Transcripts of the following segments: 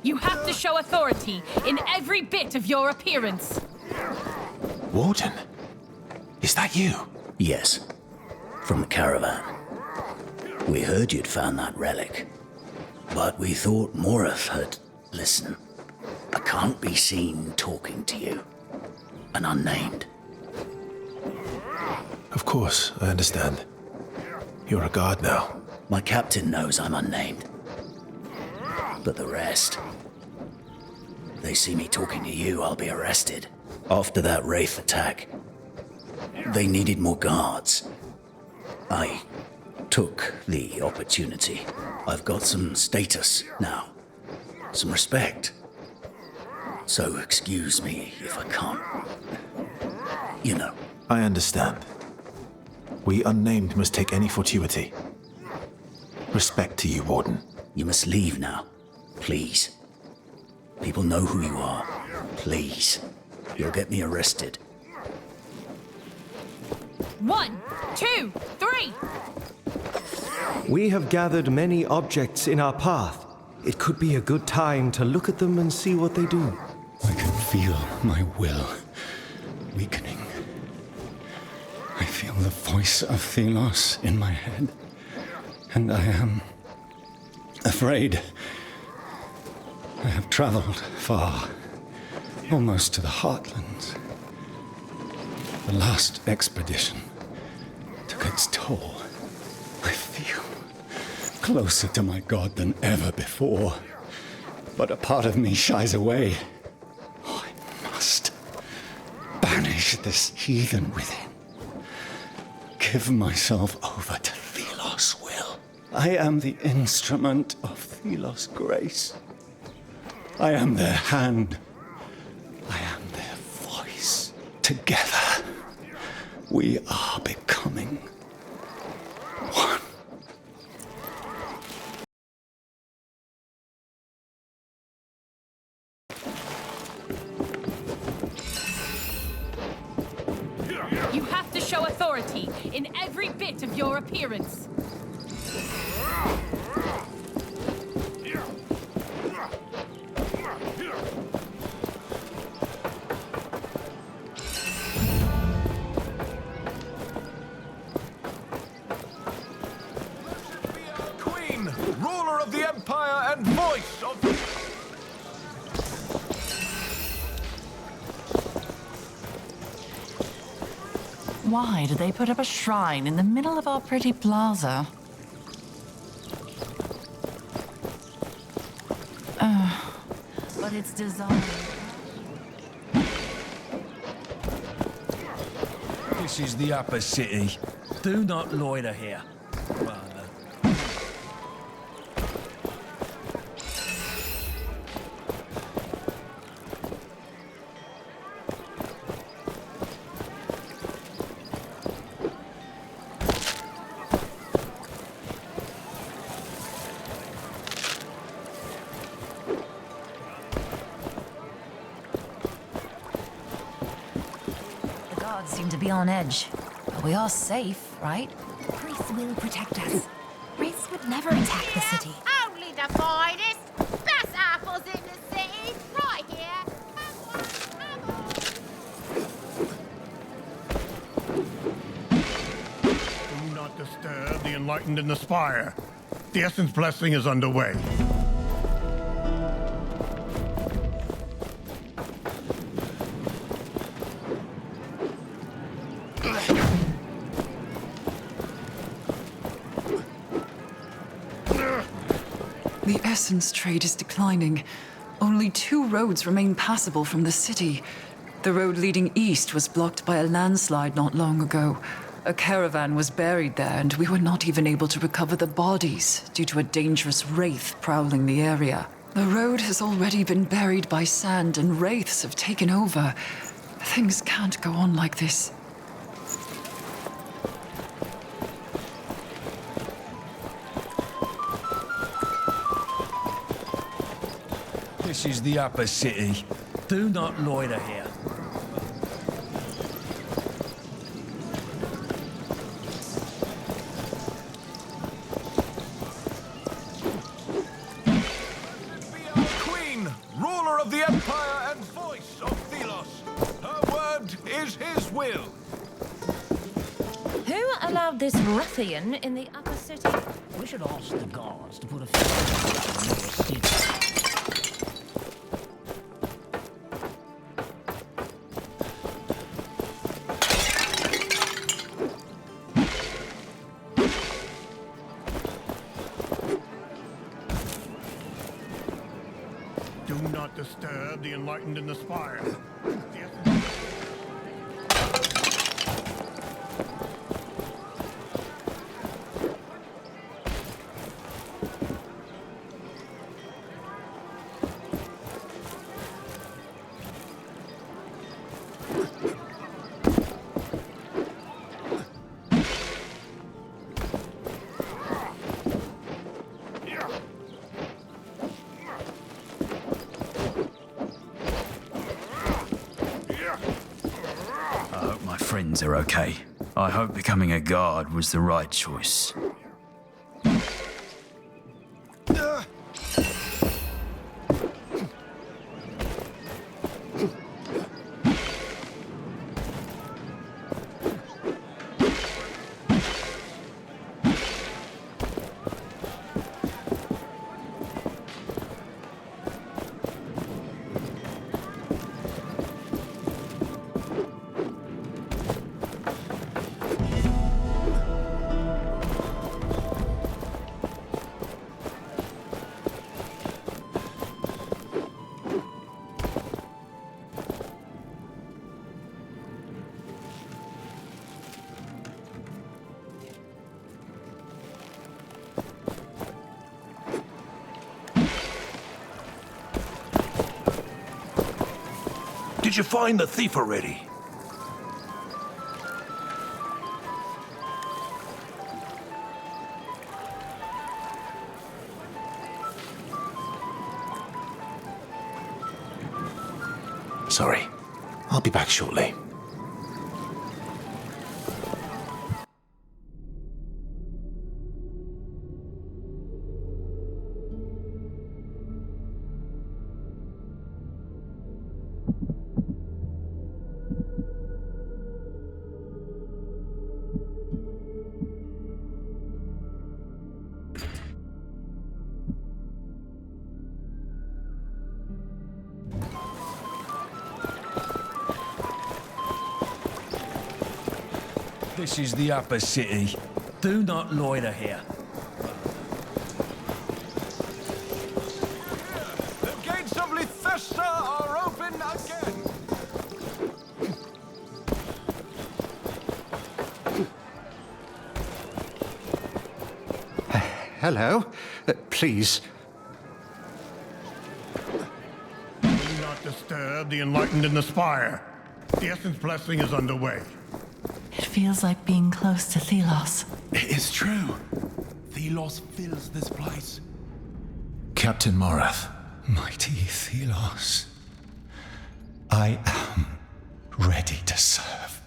You have to show authority in every bit of your appearance. Warden? Is that you? Yes, from the caravan. We heard you'd found that relic, but we thought Moreth had... Listen, I can't be seen talking to you. An unnamed. Of course, I understand. You're a guard now. My captain knows I'm unnamed. But the rest... They see me talking to you, I'll be arrested. After that Wraith attack, they needed more guards. I took the opportunity. I've got some status now. Some respect. So excuse me if I can't... You know. I understand. We unnamed must take any fortuity. Respect to you, Warden. You must leave now. Please. People know who you are. Please. You'll get me arrested. 1, 2, 3. We have gathered many objects in our path. It could be a good time to look at them and see what they do. I can feel my will weakening. I feel the voice of Thelos in my head, and I am afraid. I have traveled far, almost to the heartlands. The last expedition took its toll. I feel closer to my god than ever before, but a part of me shies away. Oh, I must banish this heathen within. Give myself over to Thelos' will. I am the instrument of Thelos' grace. I am their hand. I am their voice. Together, we are becoming one. You have to show authority in every bit of your appearance. Queen, ruler of the Empire and voice of... Why do they put up a shrine in the middle of our pretty plaza? But it's designed... This is the upper city. Do not loiter here. Rather. The guards seem to be on edge. But we are safe, right? Greece will protect us. Greece would never attack the city. Only the finest. Best apples in the city. Right here. Do not disturb the enlightened in the spire. The Essence Blessing is underway. The essence trade is declining. Only 2 roads remain passable from the city. The road leading east was blocked by a landslide not long ago. A caravan was buried there, and we were not even able to recover the bodies due to a dangerous wraith prowling the area. The road has already been buried by sand, and wraiths have taken over. Things can't go on like this. This is the upper city. Do not loiter here. Queen, of the Empire and voice of Thelos. Her word is his will. Who allowed this ruffian in the upper city? We should ask the guards to put a fence on the city. Do not disturb the enlightened in the spire. Friends are okay. I hope becoming a guard was the right choice. Did you find the thief already? Sorry. I'll be back shortly. This is the upper city. Do not loiter here. The gates of Lithesta are open again. Hello? Please. Do not disturb the enlightened in the spire. The Essence blessing is underway. It feels like being close to Thelos. It is true. Thelos fills this place. Captain Morath. Mighty Thelos, I am ready to serve.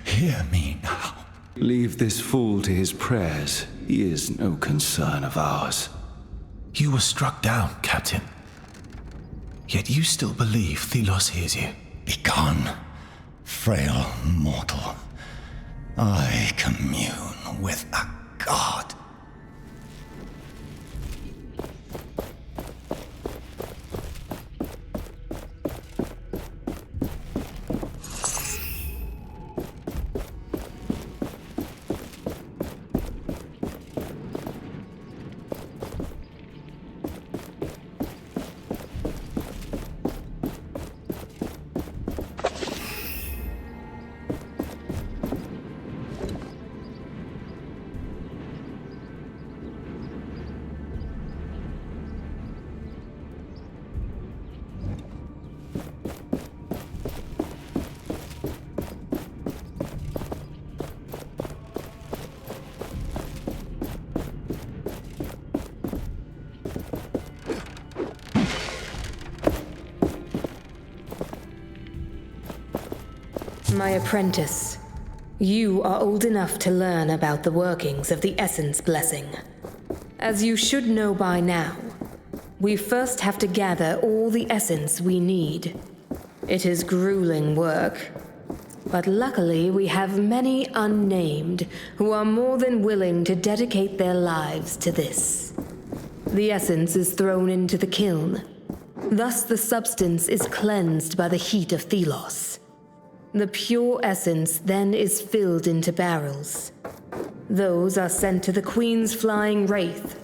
Hear me now. Leave this fool to his prayers. He is no concern of ours. You were struck down, Captain. Yet you still believe Thelos hears you. Begone, frail mortal. I commune with a god. My apprentice, you are old enough to learn about the workings of the Essence blessing. As you should know by now, We first have to gather all the essence we need. It is grueling work. But luckily, we have many unnamed who are more than willing to dedicate their lives to this. The essence is thrown into the kiln. Thus, the substance is cleansed by the heat of Thelos. The pure essence then is filled into barrels. Those are sent to the Queen's flying wraith.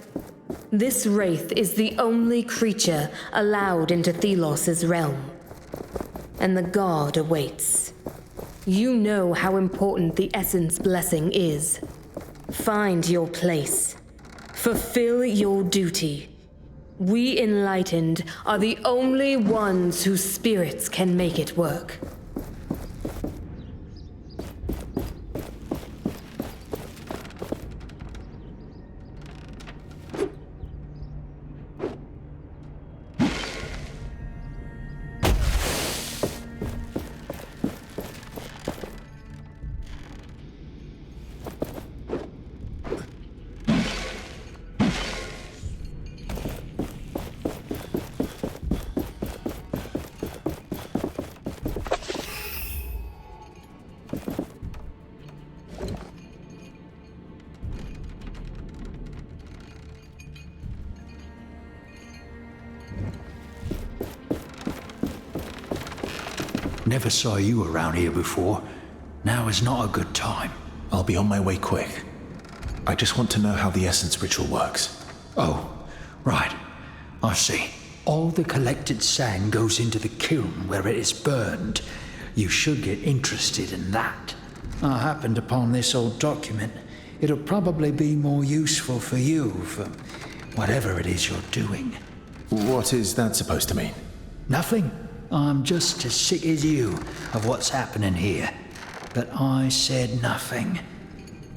This wraith is the only creature allowed into Thelos' realm. And the god awaits. You know how important the essence blessing is. Find your place. Fulfill your duty. We enlightened are the only ones whose spirits can make it work. Never saw you around here before. Now is not a good time. I'll be on my way quick. I just want to know how the essence ritual works. Oh, right. I see. All the collected sand goes into the kiln where it is burned. You should get interested in that. I happened upon this old document. It'll probably be more useful for you for whatever it is you're doing. What is that supposed to mean? Nothing. I'm just as sick as you of what's happening here. But I said nothing.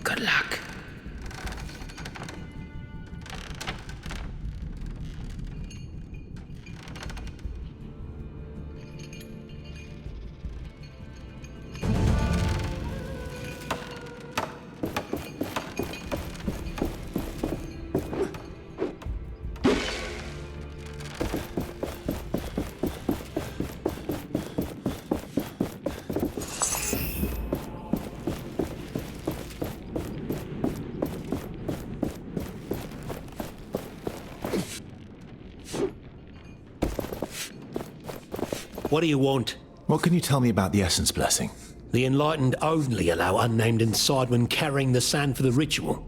Good luck. What do you want? What can you tell me about the essence blessing? The enlightened only allow unnamed inside when carrying the sand for the ritual.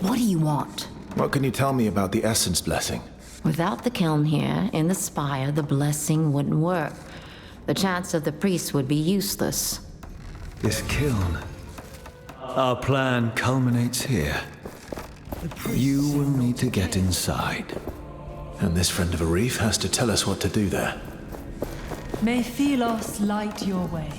What do you want? What can you tell me about the essence blessing? Without the kiln here, in the spire, the blessing wouldn't work. The chants of the priest would be useless. This kiln. Our plan culminates here. You will need to get inside. And this friend of a reef has to tell us what to do there. May Thelos light your way.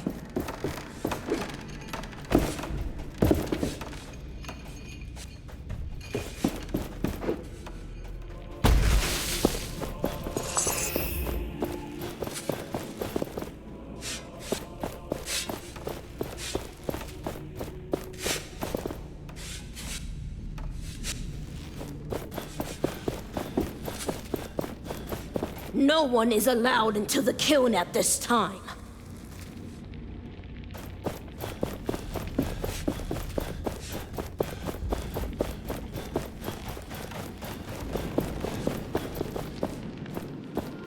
No one is allowed into the kiln at this time.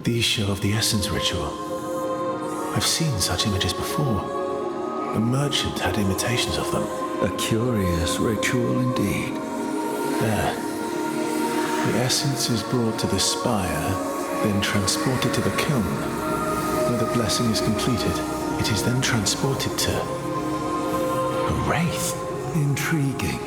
These show of the essence ritual. I've seen such images before. A merchant had imitations of them. A curious ritual indeed. There. The essence is brought to the spire, then transported to the kiln. Where the blessing is completed, it is then transported to a wraith. Intriguing.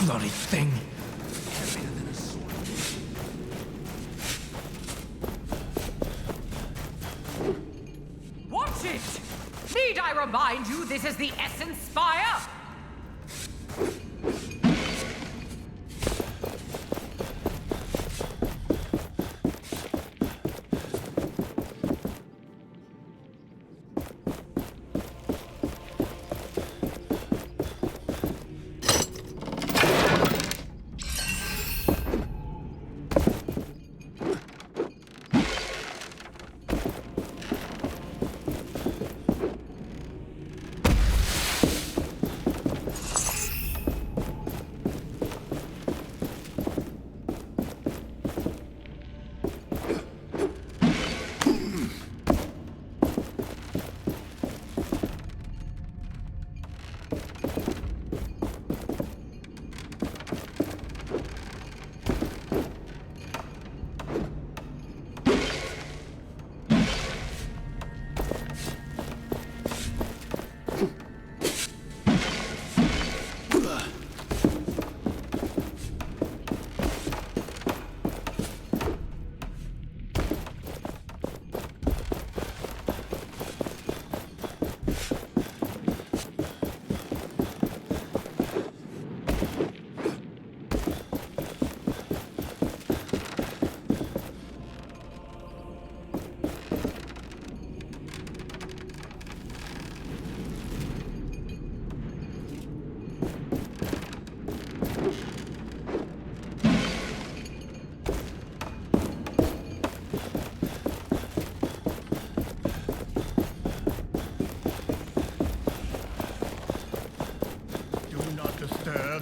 bloody thing. Watch it! Need I remind you this is the Essence Spire?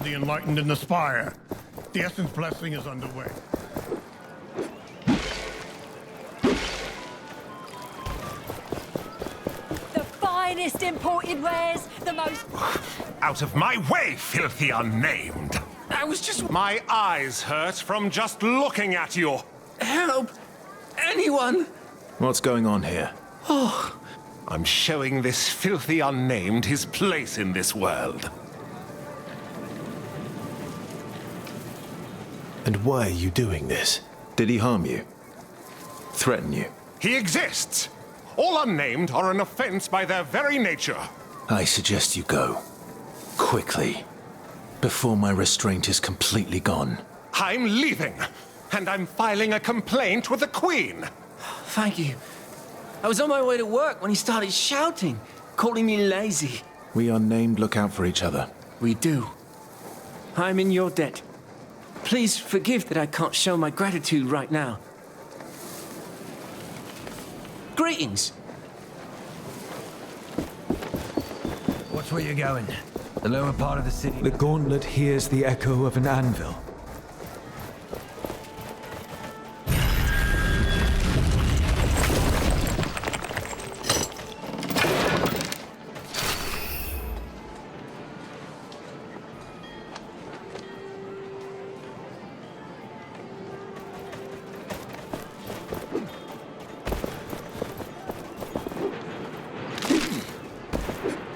The enlightened in the spire. The essence blessing is underway. The finest imported wares, the most... Out of my way, filthy unnamed! I was just... My eyes hurt from just looking at you! Help! Anyone! What's going on here? Oh, I'm showing this filthy unnamed his place in this world. And why are you doing this? Did he harm you? Threaten you? He exists! All unnamed are an offense by their very nature. I suggest you go. Quickly. Before my restraint is completely gone. I'm leaving, and I'm filing a complaint with the Queen. Thank you. I was on my way to work when he started shouting, calling me lazy. We unnamed look out for each other. We do. I'm in your debt. Please forgive that I can't show my gratitude right now. Greetings. Watch where you're going. The lower part of the city. The gauntlet hears the echo of an anvil.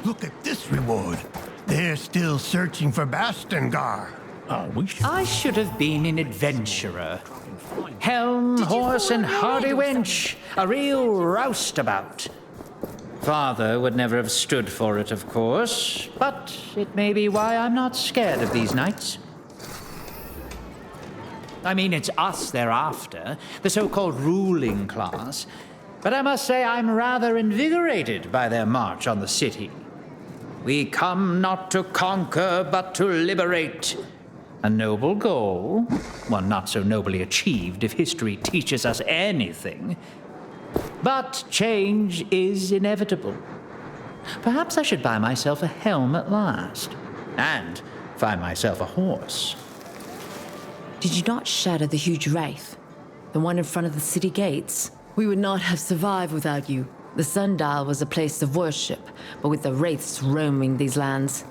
Look at this reward. They're still searching for Bastengar. I should have been an adventurer. Helm, horse, and hardy wench. A real roustabout. Father would never have stood for it, of course, but it may be why I'm not scared of these knights. I mean, it's us they're after, the so-called ruling class, but I must say I'm rather invigorated by their march on the city. We come not to conquer, but to liberate. A noble goal, one not so nobly achieved if history teaches us anything. But change is inevitable. Perhaps I should buy myself a helm at last, and find myself a horse. Did you not shatter the huge wraith? The one in front of the city gates? We would not have survived without you. The sundial was a place of worship, but with the wraiths roaming these lands.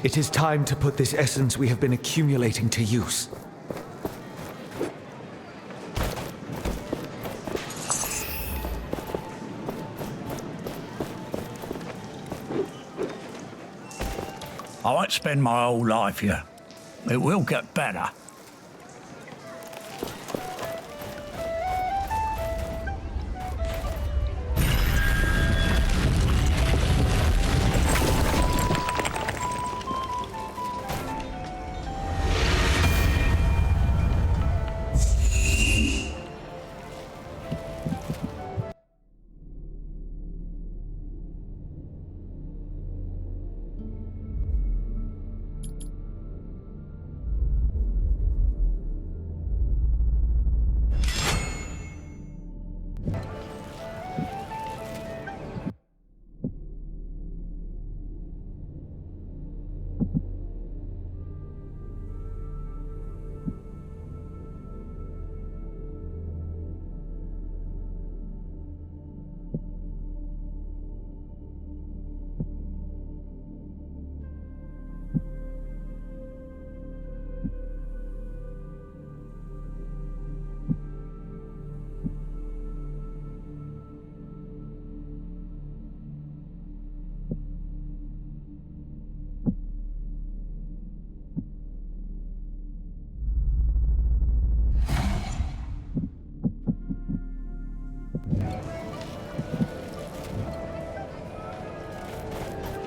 It is time to put this essence we have been accumulating to use. I won't spend my whole life here. It will get better.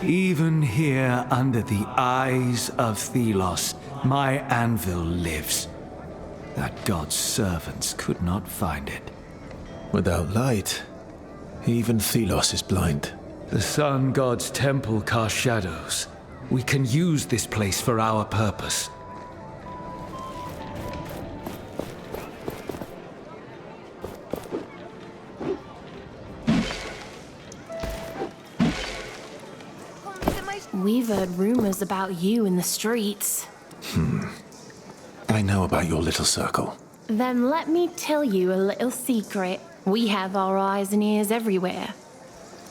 Even here under the eyes of Thelos, my anvil lives. That god's servants could not find it. Without light, even Thelos is blind. The sun god's temple casts shadows. We can use this place for our purpose. We've heard rumors about you in the streets. I know about your little circle. Then let me tell you a little secret. We have our eyes and ears everywhere.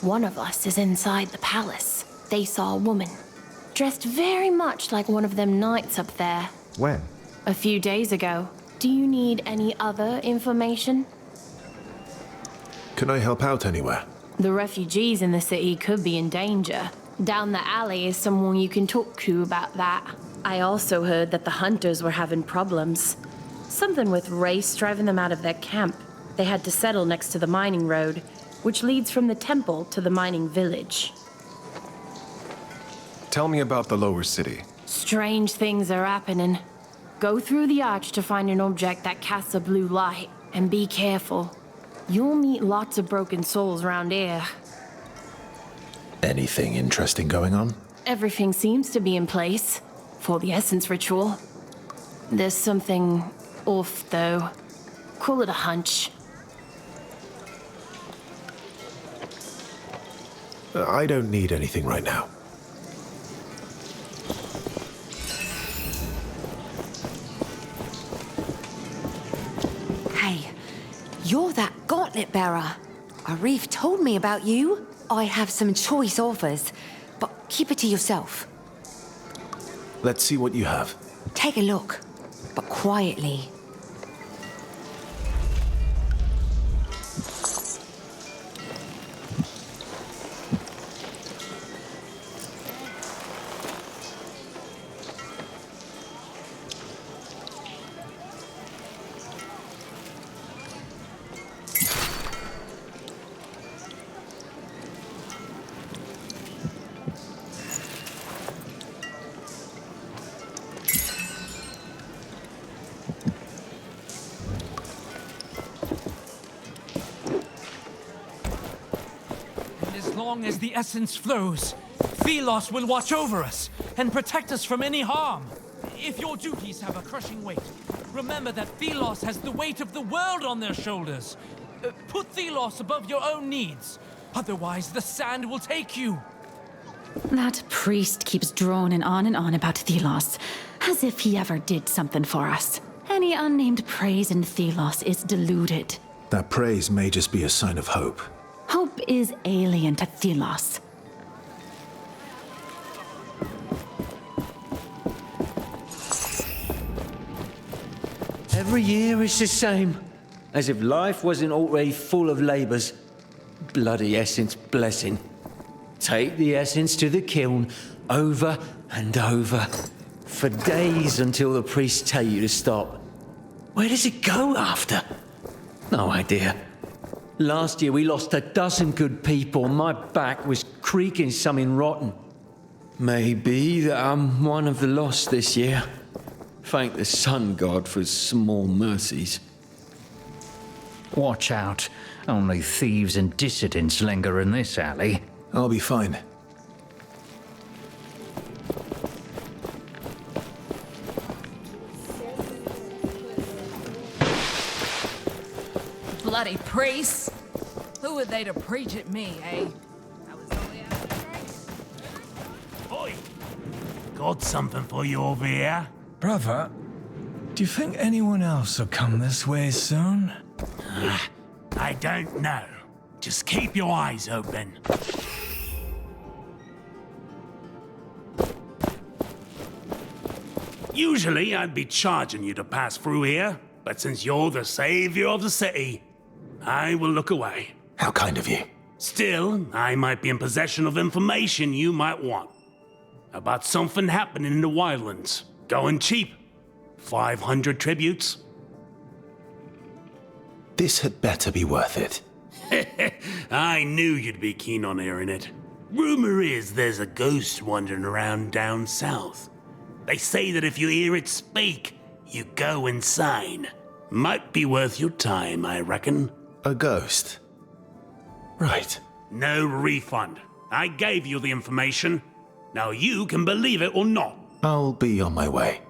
One of us is inside the palace. They saw a woman, dressed very much like one of them knights up there. When? A few days ago. Do you need any other information? Can I help out anywhere? The refugees in the city could be in danger. Down the alley is someone you can talk to about that. I also heard that the hunters were having problems. Something with Race driving them out of their camp. They had to settle next to the mining road, which leads from the temple to the mining village. Tell me about the lower city. Strange things are happening. Go through the arch to find an object that casts a blue light, and be careful. You'll meet lots of broken souls around here. Anything interesting going on? Everything seems to be in place for the essence ritual. There's something off, though. Call it a hunch. I don't need anything right now. Hey, you're that gauntlet bearer. Arif told me about you. I have some choice offers, but keep it to yourself. Let's see what you have. Take a look, but quietly. As the essence flows, Thelos will watch over us and protect us from any harm. If your duties have a crushing weight, remember that Thelos has the weight of the world on their shoulders. Put Thelos above your own needs, otherwise the sand will take you. That priest keeps droning on about Thelos, as if he ever did something for us. Any unnamed praise in Thelos is deluded. That praise may just be a sign of hope. Hope is alien to Thelos. Every year is the same, as if life wasn't already full of labours. Bloody essence blessing. take the essence to the kiln over and over for days until the priests tell you to stop. Where does it go after? No idea. Last year we lost 12 good people. My back was creaking something rotten. Maybe that I'm one of the lost this year. Thank the sun god for his small mercies. Watch out. Only thieves and dissidents linger in this alley. I'll be fine. Bloody priests! Who are they to preach at me, eh? Oi! Got something for you over here? Brother, do you think anyone else will come this way soon? I don't know. Just keep your eyes open. Usually I'd be charging you to pass through here, but since you're the savior of the city, I will look away. How kind of you. Still, I might be in possession of information you might want. About something happening in the Wildlands. Going cheap. 500 tributes. This had better be worth it. I knew you'd be keen on hearing it. Rumor is there's a ghost wandering around down south. They say that if you hear it speak, you go insane. Might be worth your time, I reckon. A ghost? Right. No refund. I gave you the information. Now you can believe it or not. I'll be on my way.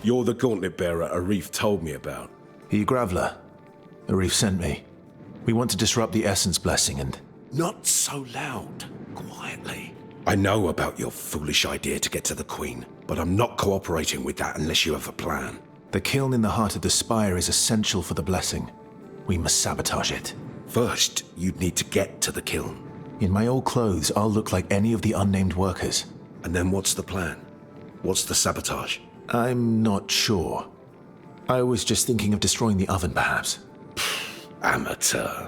You're the gauntlet bearer Arif told me about. He Graveler. Arif sent me. We want to disrupt the Essence Blessing and... Not so loud. Quietly. I know about your foolish idea to get to the Queen, but I'm not cooperating with that unless you have a plan. The kiln in the heart of the spire is essential for the blessing. We must sabotage it. First, you'd need to get to the kiln. In my old clothes, I'll look like any of the unnamed workers. And then what's the plan? What's the sabotage? I'm not sure. I was just thinking of destroying the oven, perhaps. Amateur.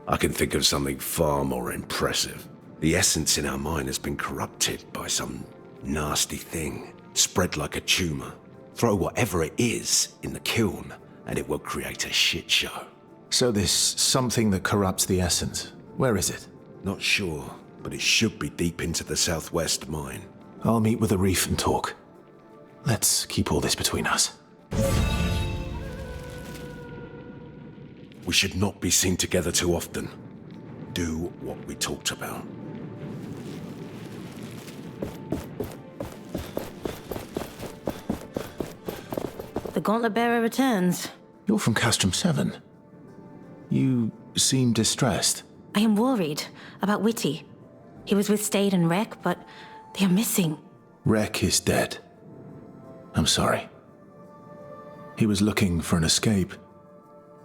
I can think of something far more impressive. The essence in our mine has been corrupted by some nasty thing, spread like a tumor. Throw whatever it is in the kiln, and it will create a shit show. So this something that corrupts the essence, where is it? Not sure, but it should be deep into the southwest mine. I'll meet with Arif and talk. Let's keep all this between us. We should not be seen together too often. Do what we talked about. The Gauntlet Bearer returns. You're from Castrum 7. You seem distressed. I am worried about Witty. He was with Stade and Rek, but they are missing. Rek is dead. I'm sorry. He was looking for an escape.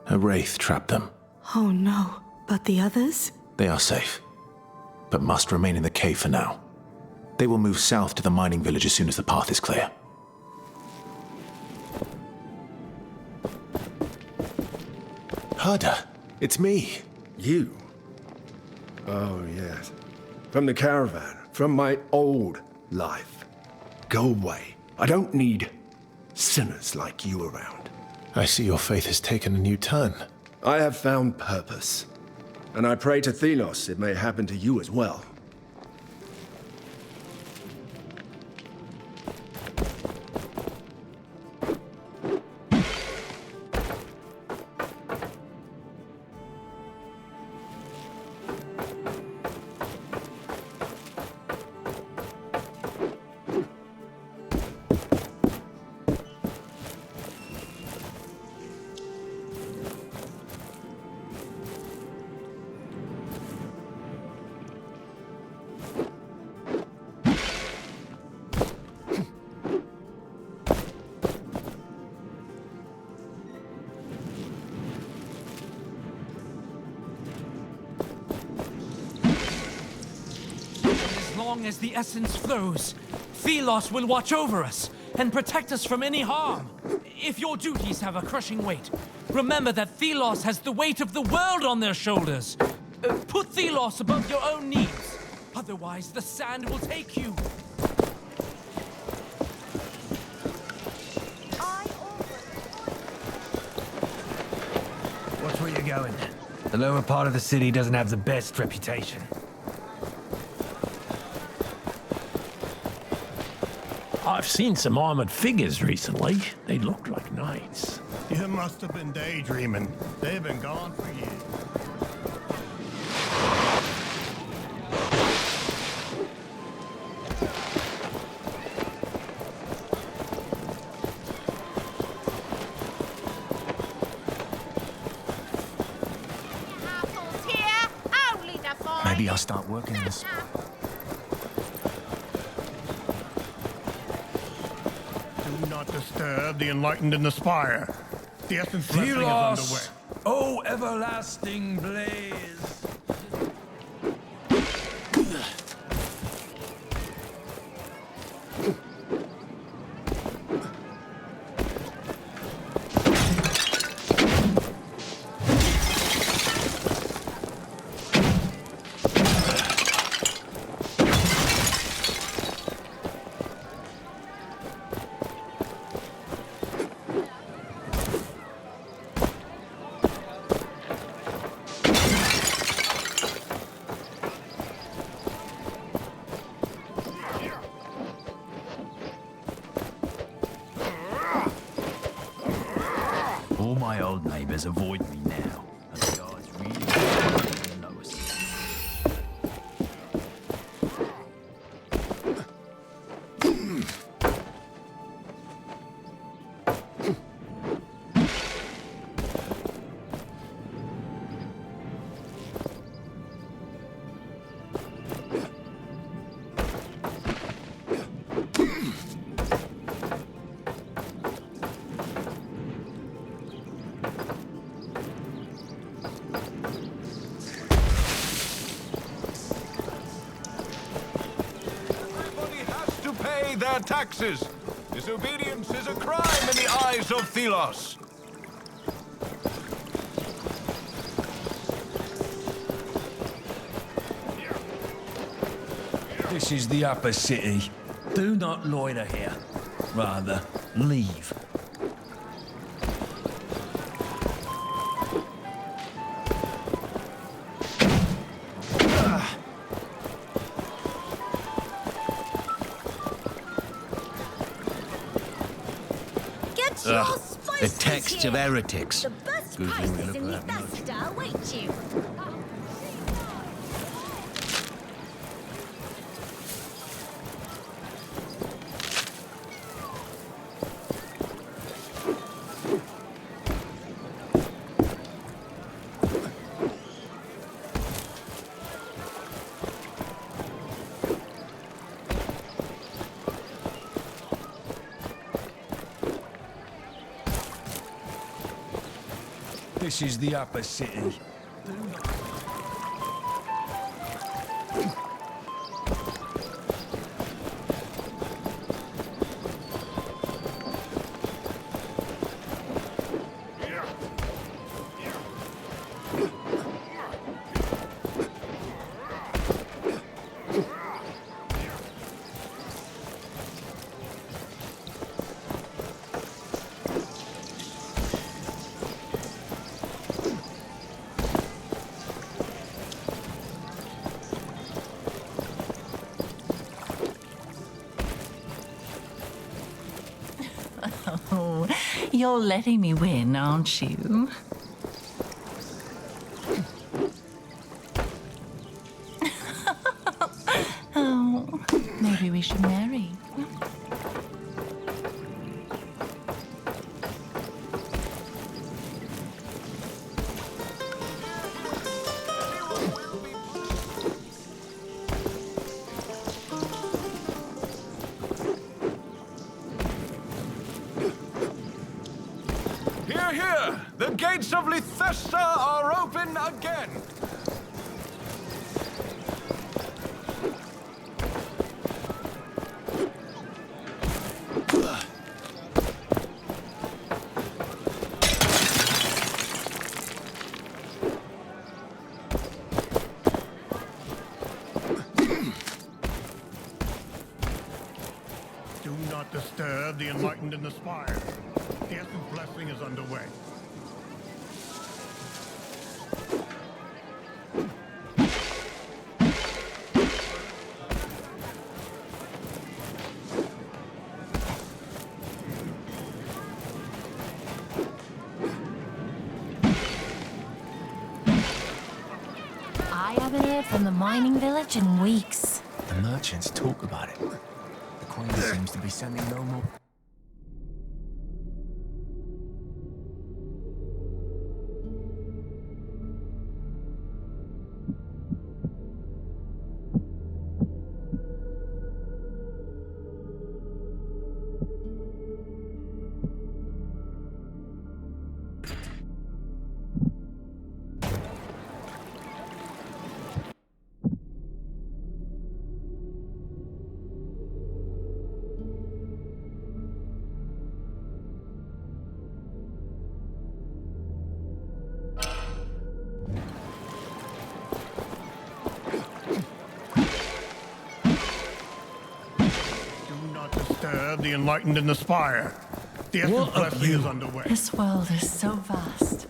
A wraith trapped them. Oh no, but the others? They are safe, but must remain in the cave for now. They will move south to the mining village as soon as the path is clear. Harder, it's me. You? Oh, yes. From the caravan, from my old life. Go away. I don't need sinners like you around. I see your faith has taken a new turn. I have found purpose, and I pray to Thelos it may happen to you as well. long as the essence flows, Thelos will watch over us and protect us from any harm. If your duties have a crushing weight, remember that Thelos has the weight of the world on their shoulders. Put Thelos above your own needs, otherwise the sand will take you. Watch where you're going. The lower part of the city doesn't have the best reputation. I've seen some armored figures recently. They looked like knights. You must have been daydreaming. They've been gone for years. Maybe I'll start working in this. Do not disturb the enlightened in the spire. The essence blessing is underway. Oh, everlasting blaze! All my old neighbors avoid me now. And the guards really notice. Their taxes. Disobedience is a crime in the eyes of Thelos. This is the upper city. Do not loiter here. Rather, leave. The texts of heretics. The best prices in the Vesta await you. This is the upper city. Oh, you're letting me win, aren't you? Oh, maybe we should marry. The gates of Lithessa are open again! spire. The essence blessing is underway. I haven't heard from the mining village in weeks. The merchants talk about it. The Queen seems to be sending no more. The enlightened in the spire. The essence blessing is underway. This world is so vast.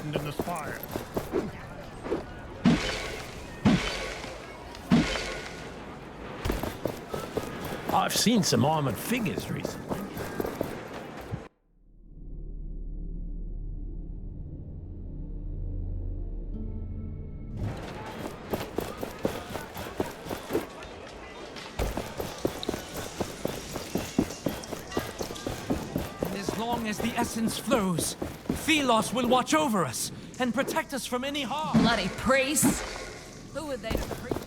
In the spire. I've seen some armored figures recently. long as the essence flows, Philos will watch over us and protect us from any harm. Bloody priests! Who are they to preach it?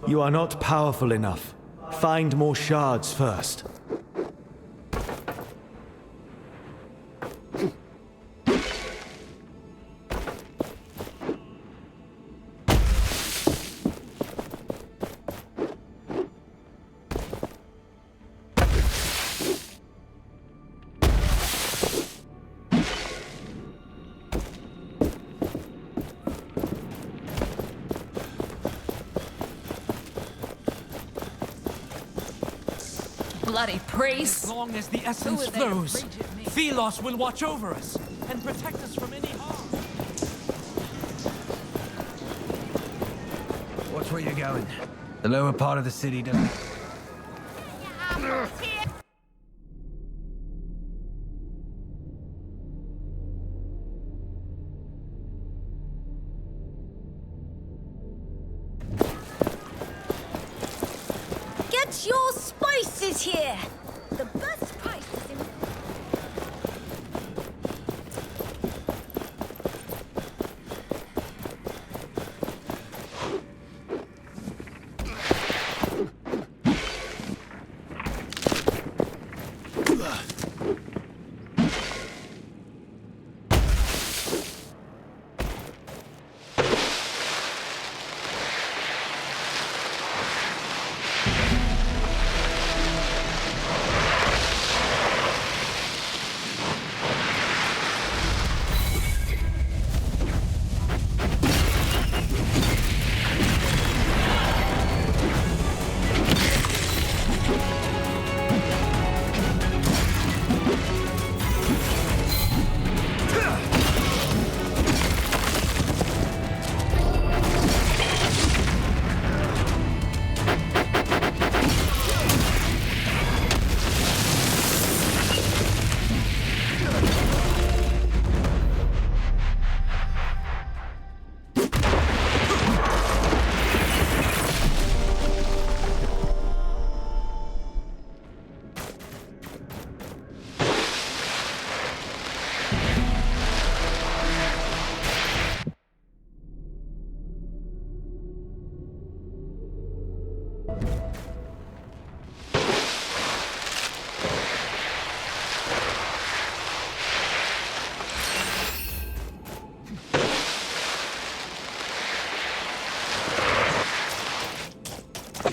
You are not powerful enough. Find more shards first. Bloody priests! As long as the essence flows, Philos will watch over us and protect us from any harm. Watch where you're going. The lower part of the city doesn't... Get your spices here! The best prices in...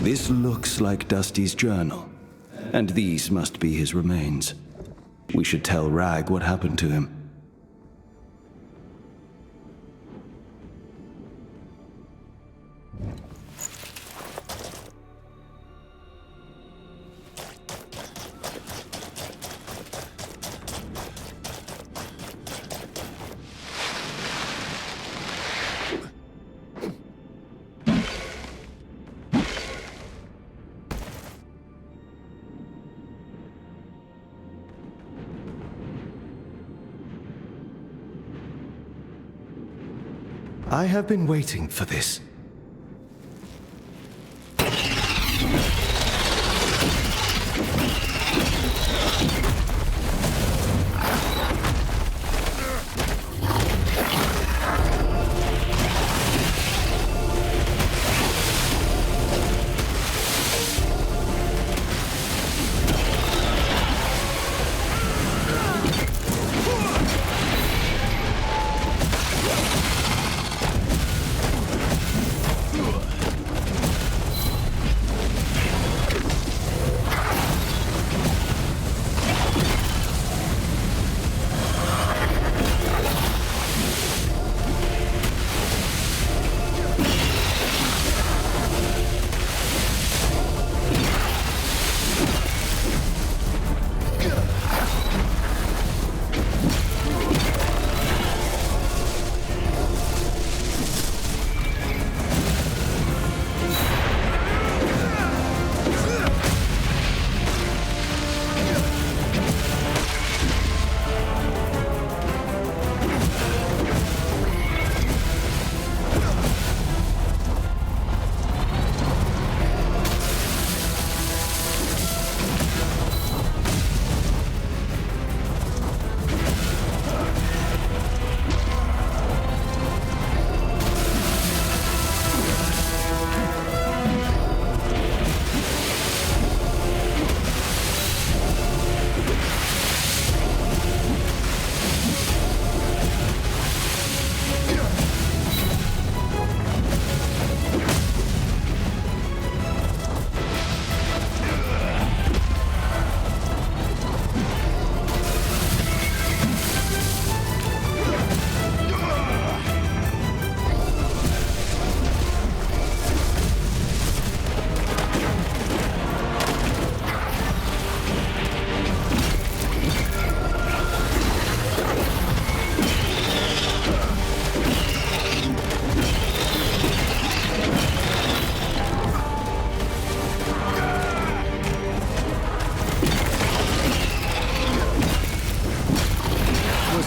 This looks like Dusty's journal, and these must be his remains. We should tell Rag what happened to him. I have been waiting for this.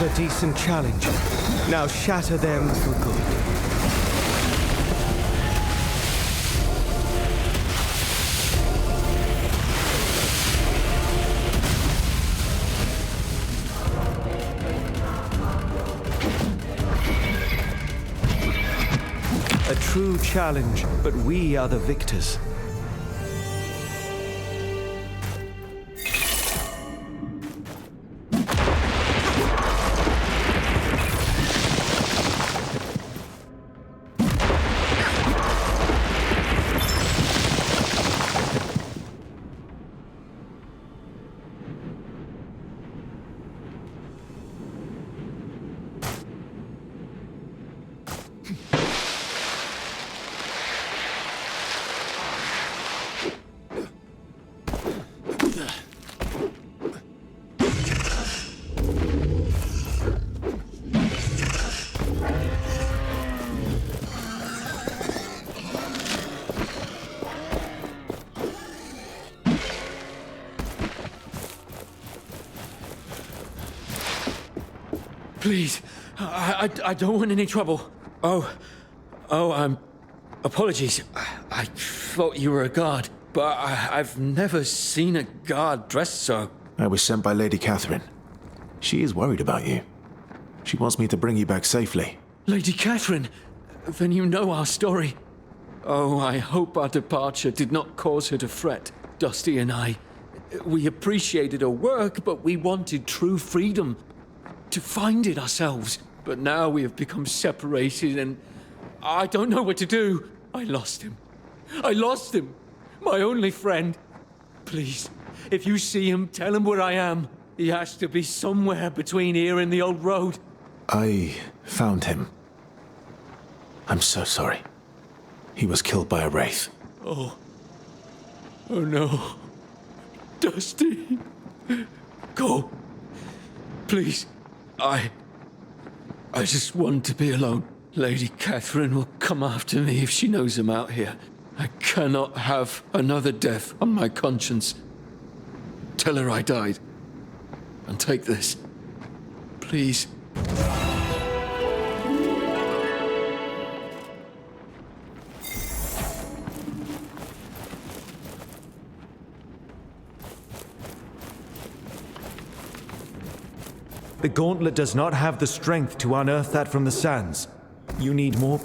A decent challenge. Now shatter them for good. A true challenge, but we are the victors. Please, I don't want any trouble. Apologies. I thought you were a guard, but I've never seen a guard dressed so. I was sent by Lady Catherine. She is worried about you. She wants me to bring you back safely. Lady Catherine? Then you know our story. Oh, I hope our departure did not cause her to fret. Dusty and I, we appreciated her work, but we wanted true freedom. To find it ourselves. But now we have become separated and I don't know what to do. I lost him. My only friend. Please, if you see him, tell him where I am. He has to be somewhere between here and the old road. I found him. I'm so sorry. He was killed by a wraith. Oh. Oh no. Dusty. Go. Please. I just want to be alone. Lady Catherine will come after me if she knows I'm out here. I cannot have another death on my conscience. Tell her I died. And take this. Please. The gauntlet does not have the strength to unearth that from the sands. You need more